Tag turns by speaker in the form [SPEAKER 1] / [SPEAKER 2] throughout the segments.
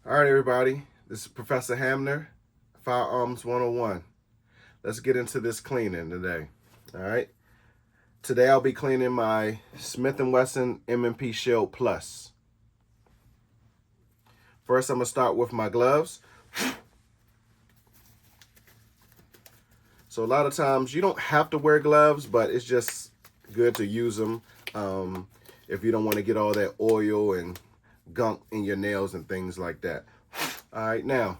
[SPEAKER 1] All right, everybody. This is Professor Hamner, Firearms 101. Let's get into this cleaning today. All right. Today I'll be cleaning my Smith & Wesson M&P Shield Plus. First, I'm going to start with my gloves. So a lot of times you don't have to wear gloves, but it's just good to use them if you don't want to get all that oil and gunk in your nails and things like that. All right, now,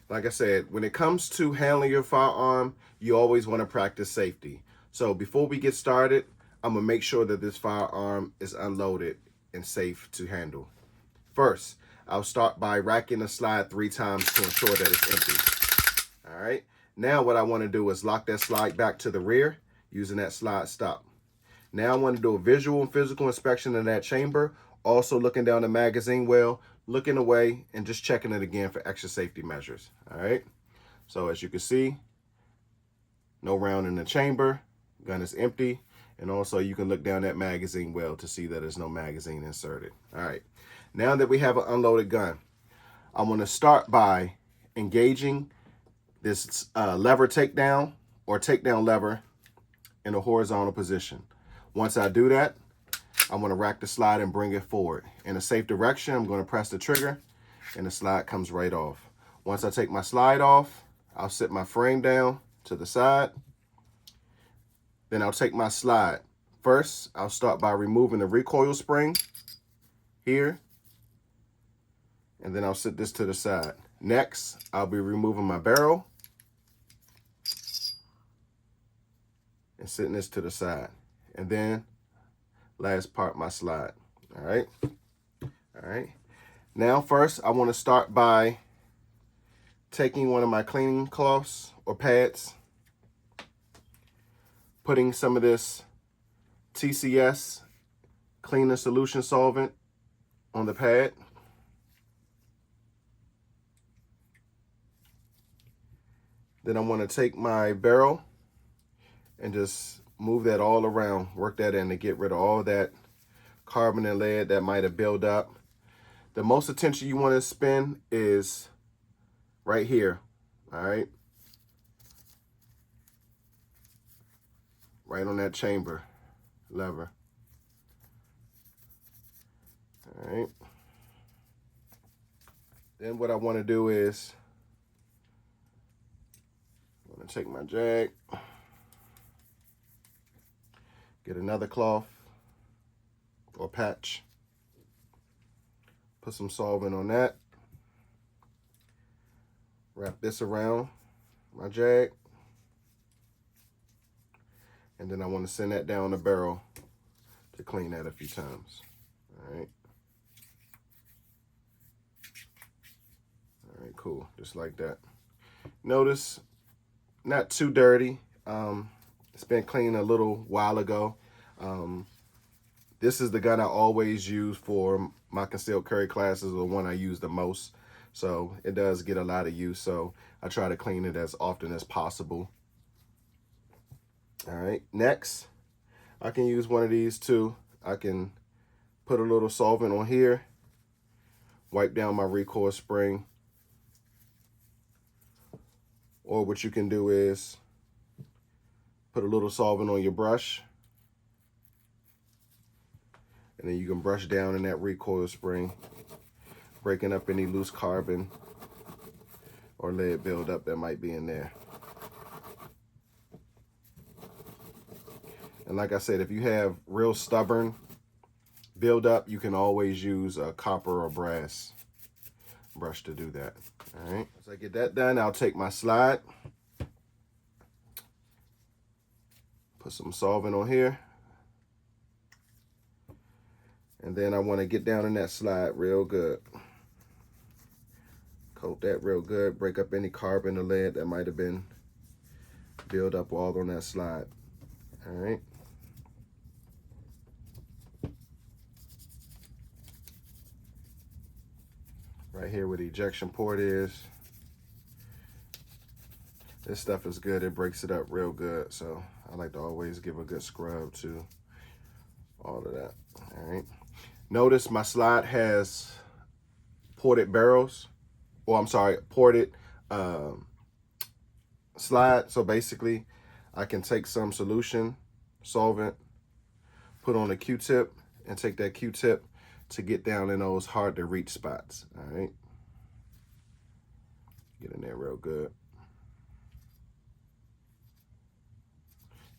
[SPEAKER 1] like I said, when it comes to handling your firearm, you always want to practice safety. So before we get started, I'm going to make sure that this firearm is unloaded and safe to handle. First, I'll start by racking the slide 3 times to ensure that it's empty. All right. Now what I want to do is lock that slide back to the rear using that slide stop. Now I want to do a visual and physical inspection in that chamber, also looking down the magazine well, looking away, and just checking it again for extra safety measures. All right. So as you can see, no round in the chamber, gun is empty, and also you can look down that magazine well to see that there's no magazine inserted. All right. Now that we have an unloaded gun, I'm going to start by engaging this lever takedown or takedown lever in a horizontal position. Once I do that, I'm going to rack the slide and bring it forward. In a safe direction, I'm going to press the trigger and the slide comes right off. Once I take my slide off, I'll sit my frame down to the side. Then I'll take my slide. First, I'll start by removing the recoil spring here, and then I'll sit this to the side. Next, I'll be removing my barrel and sitting this to the side. And then last part, my slide. All right. All right. Now first, I want to start by taking one of my cleaning cloths or pads, putting some of this TCS cleaner solution solvent on the pad. Then I want to take my barrel and just move that all around, work that in to get rid of all that carbon and lead that might have built up. The most attention you want to spend is right here, all right? Right on that chamber lever. All right. Then what I want to do is I'm going to take my jag, get another cloth or patch, put some solvent on that, wrap this around my jag, and then I want to send that down the barrel to clean that a few times. All right. All right, cool, just like that. Notice, not too dirty. It's been cleaned a little while ago. This is the gun I always use for my concealed carry classes, the one I use the most. So it does get a lot of use. So I try to clean it as often as possible. All right, next, I can use one of these too. I can put a little solvent on here, wipe down my recoil spring. Or what you can do is put a little solvent on your brush, and then you can brush down in that recoil spring, breaking up any loose carbon or lead buildup that might be in there. And like I said, if you have real stubborn buildup, you can always use a copper or brass brush to do that. All right, once I get that done, I'll take my slide, put some solvent on here, and then I want to get down in that slide real good. Coat that real good, break up any carbon or lead that might have been built up all on that slide. All right. Right here where the ejection port is. This stuff is good, it breaks it up real good. So I like to always give a good scrub to all of that. All right. Notice my slide has ported barrels, or I'm sorry, ported slide. So basically, I can take some solution, solvent, put on a Q-tip, and take that Q-tip to get down in those hard to reach spots. All right, get in there real good.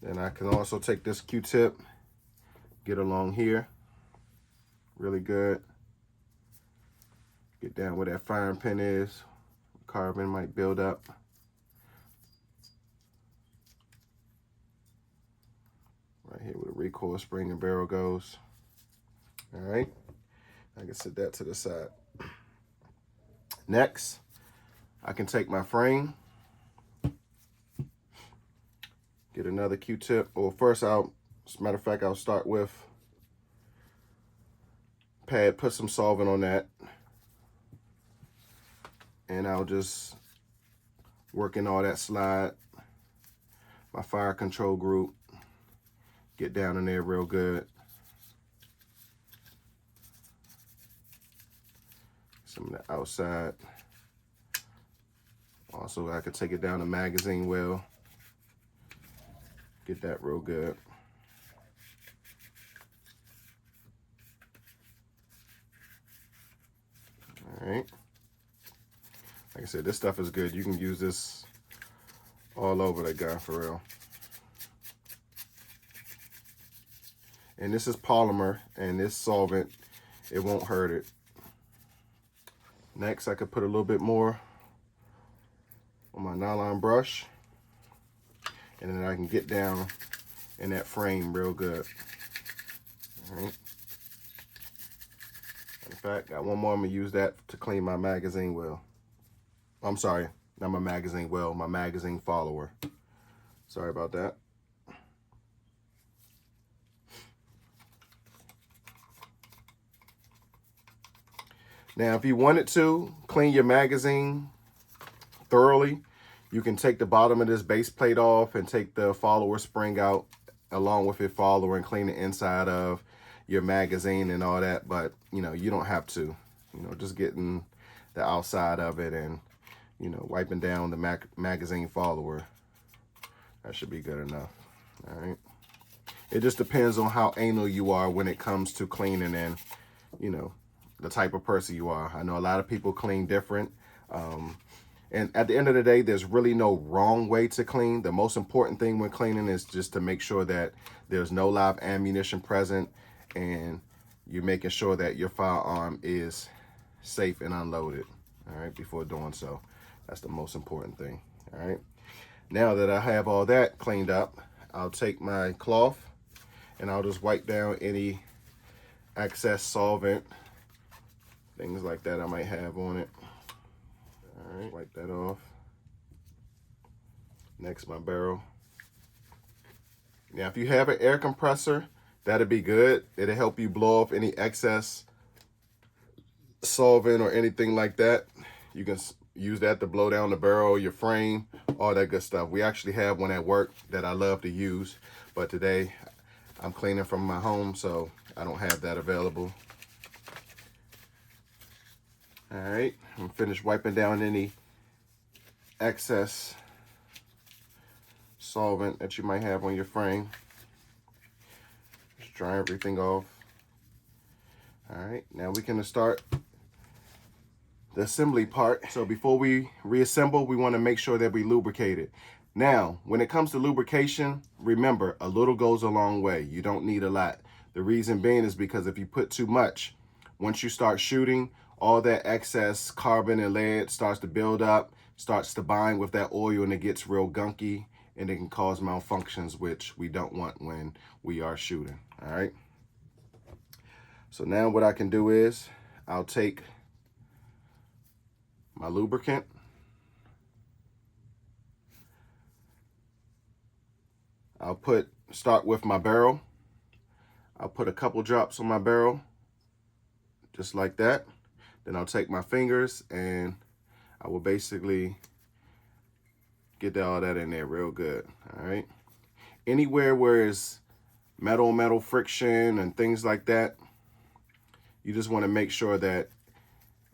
[SPEAKER 1] Then I can also take this Q-tip, get along here, really good. Get down where that firing pin is. Carbon might build up. Right here where the recoil spring and barrel goes. All right, I can set that to the side. Next, I can take my frame, get another Q-tip, or first as a matter of fact, I'll start with pad, put some solvent on that, and I'll just work in all that slide, my fire control group, get down in there real good. Some of the outside. Also, I could take it down the magazine well, get that real good. All right. Like I said, this stuff is good. You can use this all over the gun for real. And this is polymer, and this solvent, it won't hurt it. Next, I could put a little bit more on my nylon brush, and then I can get down in that frame real good. All right. In fact, got one more. I'm gonna use that to clean my magazine well. I'm sorry, not my magazine well, my magazine follower. Sorry about that. Now, if you wanted to clean your magazine thoroughly, you can take the bottom of this base plate off and take the follower spring out along with your follower and clean the inside of your magazine and all that. But, you know, you don't have to. You know, just getting the outside of it and, you know, wiping down the magazine follower, that should be good enough. All right. It just depends on how anal you are when it comes to cleaning and, you know, the type of person you are. I know a lot of people clean different. And at the end of the day, there's really no wrong way to clean. The most important thing when cleaning is just to make sure that there's no live ammunition present and you're making sure that your firearm is safe and unloaded, all right, before doing so. That's the most important thing, all right? Now that I have all that cleaned up, I'll take my cloth and I'll just wipe down any excess solvent, things like that I might have on it. All right, wipe that off. Next, my barrel. Now, if you have an air compressor, that'd be good. It'll help you blow off any excess solvent or anything like that. You can use that to blow down the barrel, your frame, all that good stuff. We actually have one at work that I love to use, but today I'm cleaning from my home, so I don't have that available. All right, I'm finished wiping down any excess solvent that you might have on your frame. Just dry everything off. All right, now we can start the assembly part. So before we reassemble, we want to make sure that we lubricate it. Now, when it comes to lubrication, remember, a little goes a long way. You don't need a lot. The reason being is because if you put too much, once you start shooting, all that excess carbon and lead starts to build up, starts to bind with that oil, and it gets real gunky, and it can cause malfunctions, which we don't want when we are shooting, all right? So now what I can do is I'll take my lubricant, I'll start with my barrel. I'll put a couple drops on my barrel, just like that. Then I'll take my fingers and I will basically get all that in there real good, all right? Anywhere where it's metal friction and things like that, you just want to make sure that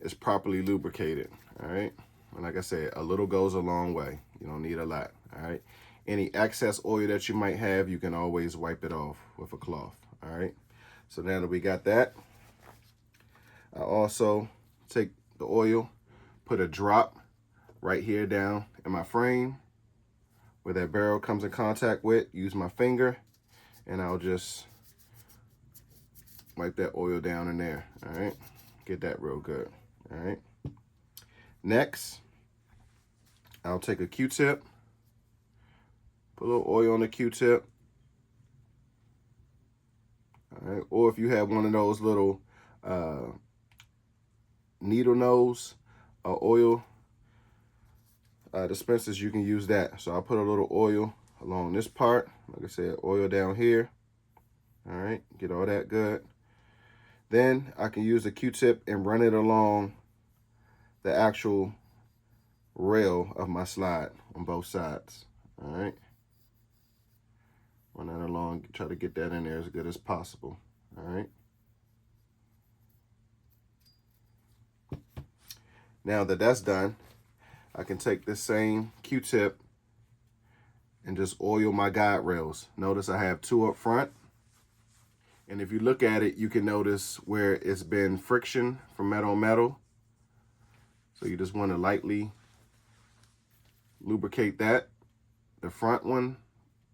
[SPEAKER 1] is properly lubricated. All right. And like I said, a little goes a long way. You don't need a lot. All right. Any excess oil that you might have, you can always wipe it off with a cloth. All right. So now that we got that, I also take the oil, put a drop right here down in my frame where that barrel comes in contact with. Use my finger, and I'll just wipe that oil down in there. All right. Get that real good. All right. Next, I'll take a Q-tip, put a little oil on the Q-tip. All right. Or if you have one of those little needle nose oil dispensers, you can use that. So I'll put a little oil along this part. Like I said, oil down here. All right. Get all that good. Then I can use the Q-tip and run it along the actual rail of my slide on both sides. All right. Run that along, try to get that in there as good as possible. All right. Now that that's done, I can take this same Q-tip and just oil my guide rails. Notice I have two up front. And if you look at it, you can notice where it's been friction from metal on metal. So you just want to lightly lubricate that. The front one,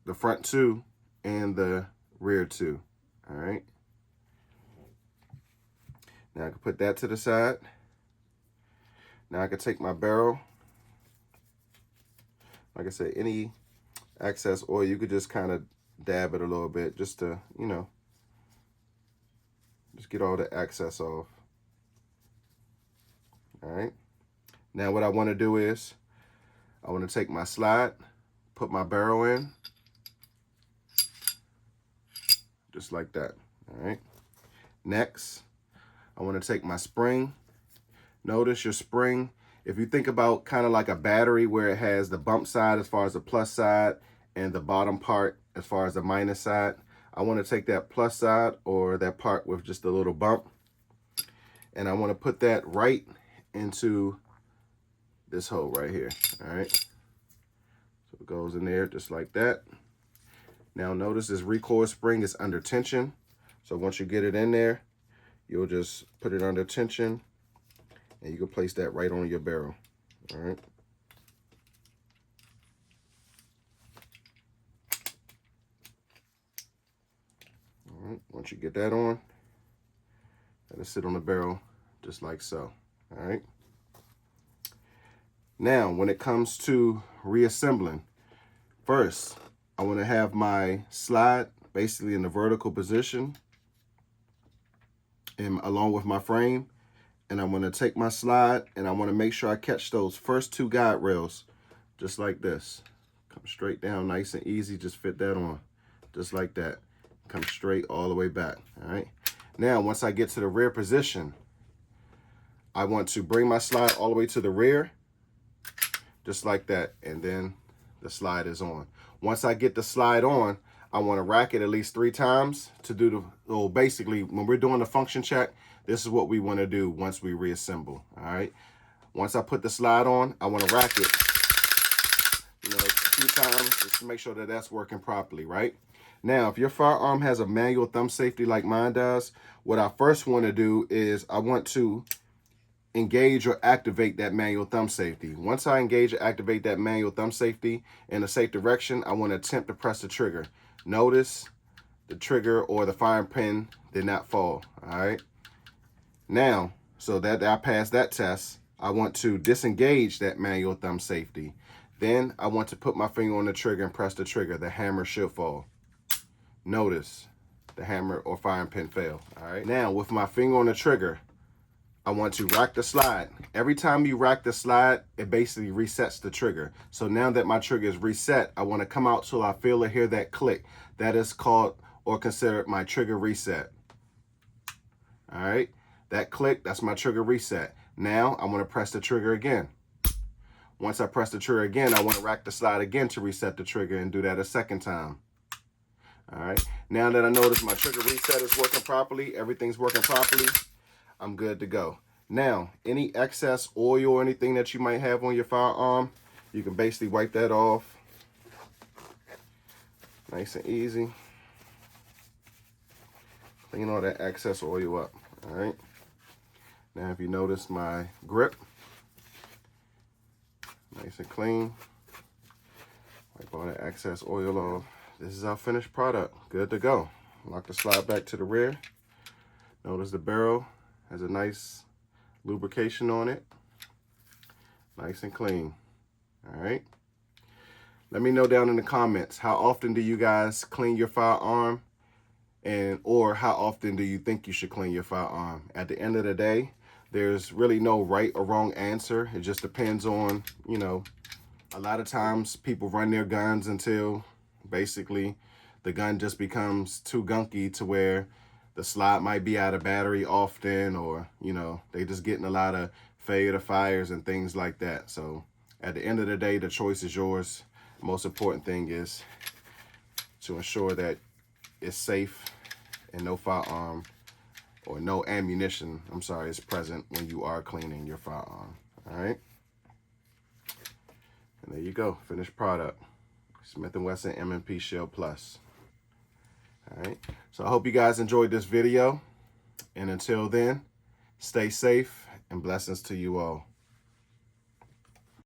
[SPEAKER 1] the front two, and the rear two. All right. Now I can put that to the side. Now I can take my barrel. Like I said, any excess oil, you could just kind of dab it a little bit just to, you know, just get all the excess off. All right. Now what I want to do is I want to take my slide, put my barrel in, just like that. All right. Next, I want to take my spring. Notice your spring, if you think about kind of like a battery where it has the bump side as far as the plus side and the bottom part as far as the minus side, I want to take that plus side or that part with just a little bump, and I want to put that right into this hole right here. All right. So it goes in there just like that. Now notice this recoil spring is under tension. So once you get it in there, you'll just put it under tension and you can place that right on your barrel. All right. All right. Once you get that on, let it sit on the barrel just like so. All right. Now, when it comes to reassembling, first, I want to have my slide basically in the vertical position and along with my frame. And I'm going to take my slide and I want to make sure I catch those first two guide rails just like this. Come straight down nice and easy. Just fit that on just like that. Come straight all the way back. All right. Now, once I get to the rear position, I want to bring my slide all the way to the rear just like that. And then the slide is on. Once I get the slide on, I want to rack it at least 3 times to do the, well, basically when we're doing the function check, this is what we want to do once we reassemble. All right. Once I put the slide on, I want to rack it, you know, a few times just to make sure that that's working properly. Right. Now, if your firearm has a manual thumb safety like mine does, what I first want to do is I want to engage or activate that manual thumb safety. Once I engage or activate that manual thumb safety in a safe direction, I want to attempt to press the trigger. Notice the trigger or the firing pin did not fall. All right. Now, so that I passed that test, I want to disengage that manual thumb safety. Then I want to put my finger on the trigger and press the trigger. The hammer should fall. Notice the hammer or firing pin fell. All right. Now, with my finger on the trigger, I want to rack the slide. Every time you rack the slide, it basically resets the trigger. So now that my trigger is reset, I want to come out till I feel or hear that click. That is called or considered my trigger reset. All right. That click, that's my trigger reset. Now I'm going to press the trigger again. Once I press the trigger again, I want to rack the slide again to reset the trigger and do that a second time. All right. Now that I notice my trigger reset is working properly, everything's working properly, I'm good to go. Now, any excess oil or anything that you might have on your firearm, you can basically wipe that off. Nice and easy. Clean all that excess oil up. All right. Now, if you notice my grip, nice and clean. Wipe all that excess oil off. This is our finished product. Good to go. Lock the slide back to the rear. Notice the barrel has a nice lubrication on it. Nice and clean. All right. Let me know down in the comments, how often do you guys clean your firearm, or how often do you think you should clean your firearm? At the end of the day, there's really no right or wrong answer. It just depends on, you know, a lot of times people run their guns until basically the gun just becomes too gunky to where the slide might be out of battery often, or, you know, they just getting a lot of failure to fires and things like that. So at the end of the day, the choice is yours. Most important thing is to ensure that it's safe and no firearm or no ammunition, I'm sorry, is present when you are cleaning your firearm. All right. And there you go, finished product. Smith & Wesson M&P Shield Plus. All right. So I hope you guys enjoyed this video. And until then, stay safe and blessings to you all.